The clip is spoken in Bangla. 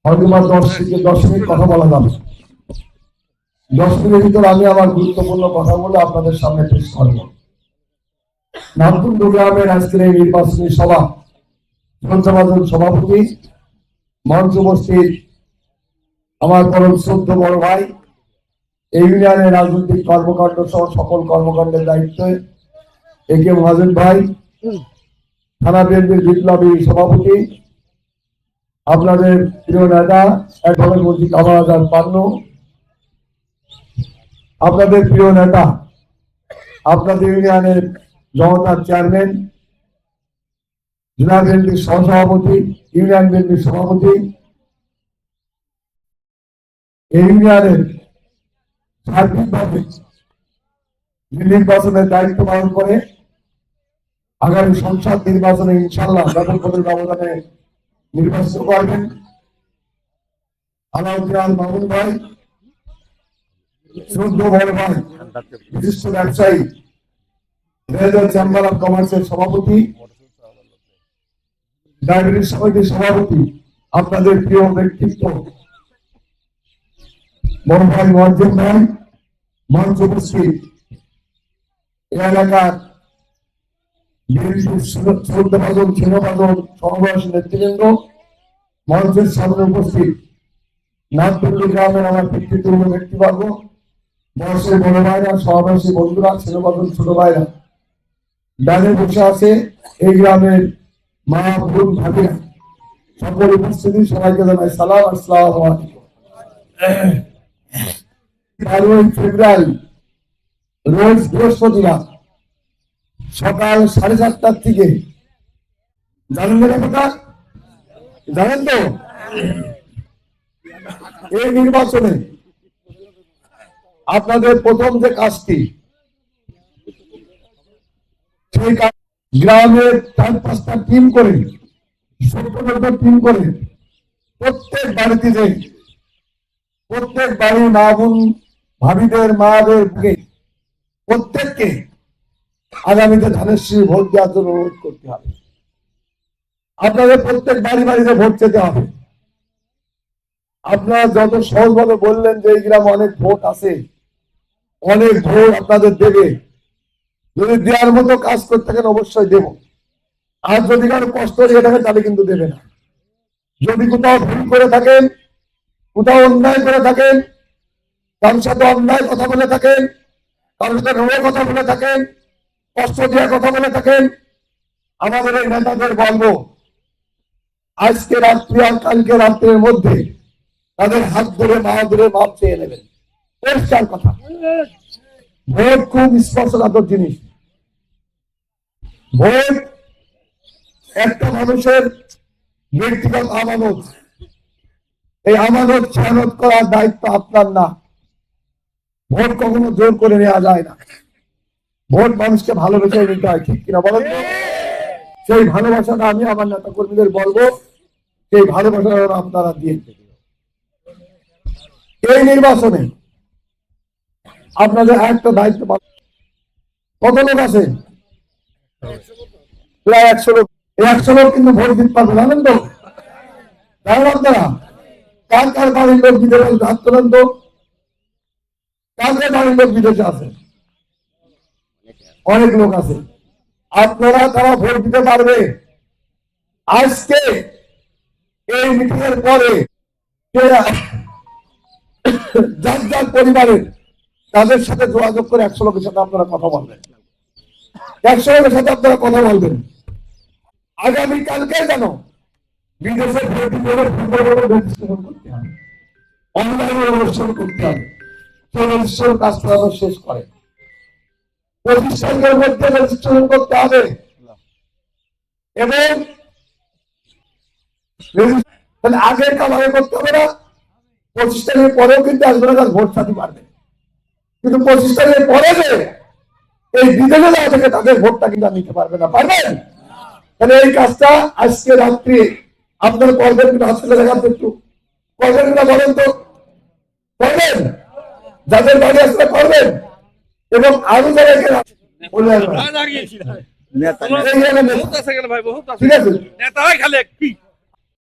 হয়তো 10 মিনিট কথা বলা যাবে। 10 মিনিটের ভিতরে আমি আমার গুরুত্বপূর্ণ কথাগুলো আপনাদের সামনে পেশ করব। নামকুন্দ গ্রামের আজকের এই নির্বাচনী সভা সঞ্চালন সভাপতি, মঞ্চ উপস্থিত আমার পরম শ্রদ্ধ বড় ভাই, এই ইউনিয়নের রাজনৈতিক কর্মকাণ্ড সহ সকল কর্মকাণ্ডের দায়িত্বে একে মহাজন ভাই, থানা বিএনপির বিপ্লবী সভাপতি, আপনাদের প্রিয় নেতা অ্যাডভোকেট মন্ত্রী কামাল আজাদ পান্নু, আপনাদের প্রিয় নেতা, আপনাদের ইউনিয়নের জনতার চেয়ারম্যান, জেলা বিএনপির সহসভাপতি, ইউনিয়ন বিএনপির সভাপতি, এই ইউনিয়নের সার্বিকভাবে নির্বাচনের দায়িত্ব পালন করে আগামী সংসদ নির্বাচনে ইনশাআল্লাহ ব্যাপক ভোটের ব্যবধানে নির্বাচিত করবেন আলাউদ্দিন মামুন ভাই, শ্রদ্ধ বড় ভাই, বিশিষ্ট ব্যবসায়ী, রেজার চেম্বার অফ কমার্সের সভাপতি, ডায়াবেটিস সমিতির সভাপতি, আপনাদের প্রিয় ব্যক্তিত্ব বড় ভাই মহাজন ভাই, মঞ্চ উপস্থিত এলাকার শ্রদ্ধাভাজন ছিন্নভাজন সমবয়সী নেতৃবৃন্দ, মঞ্চের সামনে উপস্থিত নামকুন্দ গ্রামের আমার পিতৃতুল্য ব্যক্তিবর্গ, বয়সের বড় ভাইরা, সহবাসী বন্ধুরা, ছিন্নভাজন ছোট ভাইরা, ডানে বসে আছে এই গ্রামের মা বোন ভাবিরা, সকল উপস্থিতি সবাইকে জানাই সালাম, আসসালামু আলাইকুম। 12 ফেব্রুয়ারি রোজ বৃহস্পতিবার সকাল 7:30টার থেকে, জানেন না কথা? জানেন তো? এই নির্বাচনে আপনাদের প্রথম যে কাজটি, সেই গ্রামের 4-5টা টিম করে, 17টা টিম করে প্রত্যেক বাড়িতে যে প্রত্যেক বাড়ি মা বোন ভাবিদের মাদের বুকে প্রত্যেককে আগামীতে ধানের শীষ ভোট দেওয়ার জন্য অনুরোধ করতে হবে। আপনাদের প্রত্যেক বাড়ি বাড়িতে ভোট যেতে হবে। আপনারা যত সহজভাবে বললেন যে এই গ্রামে অনেক ভোট আছে, অনেক ভোট আপনাদের দেবে, যদি দেওয়ার মতো কাজ করতে থাকেন অবশ্যই দেব। আর যদি কারো কষ্ট দিয়ে থাকেন তাহলে কিন্তু দেবে না। যদি কোথাও ভুল করে থাকেন, কোথাও অন্যায় করে থাকেন, কারোর সাথে অন্যায় কথা বলে থাকেন, কারোর সাথে রোগে কথা বলে থাকেন, কষ্ট দিয়ে কথা বলে থাকেন, আমাদের এই নেতাদের বলবো আজকে রাত্রি আর কালকে রাত্রের মধ্যে তাদের হাত ধরে মাপ চেয়ে নেবেন। পরিষ্কার কথা। ভোট খুব স্পর্শকাতর জিনিস। ভোট একটা মানুষের ব্যক্তিগত আমানত। এই আমানত খেয়ানত করার দায়িত্ব আপনার না। ভোট কখনো জোর করে নেওয়া যায় না। ভোট মানুষকে ভালোবেসে নিতে হয়, ঠিক কিনা বলেন? সেই ভালোবাসাটা আমি আমার নেতা কর্মীদের বলবো, সেই ভালোবাসাটা আপনারা দিয়ে এই নির্বাচনে আপনাদের একটা দায়িত্ব। কত লোক আছে? প্রায় 100 লোক। 100 লোক কিন্তু ভোট দিতে পারবে, জানেন তো? জানেন আপনারা? কার কার বাড়ির লোক বিদেশে হাত তোলেন তো? কার কার বাড়ির লোক বিদেশে আছে? অনেক লোক আছে। আপনারা তারা ভোট দিতে পারবে। আজকে এই মিটিং এর পরে যার যার পরিবারের তাদের সাথে যোগাযোগ করে 100 লোকের সাথে আপনারা কথা বলবেন। 100 লোকের সাথে আপনারা কথা বলবেন। আগামীকালকে যেন বিদেশের রেজিস্ট্রেশন করতে হবে, অনলাইনে রেজিস্ট্রেশন করতে হবে, রেজিস্ট্রেশন কাজটা শেষ করে 25 তারিখের মধ্যে রেজিস্ট্রেশন করতে হবে। এবং আগের কাজ আগে করতে হবে না। 25 তারিখের পরেও কিন্তু আসবে না, ভোট সাথী পারবে। কিন্তু 25 তারিখের পরে যে এই বিদেশে যাওয়া থেকে তাদের ভোটটা কিন্তু নিতে পারবে না। পারবেন? তাহলে এই কাজটা আজকে রাত্রি আপনার করবেন কিনা? হাসপাতালে দেখাতে একটু করবেন কিনা বলেন তো? করবেন? যাদের বাড়ি আসলে করবেন। এবং আরো যারা ঠিক আছে।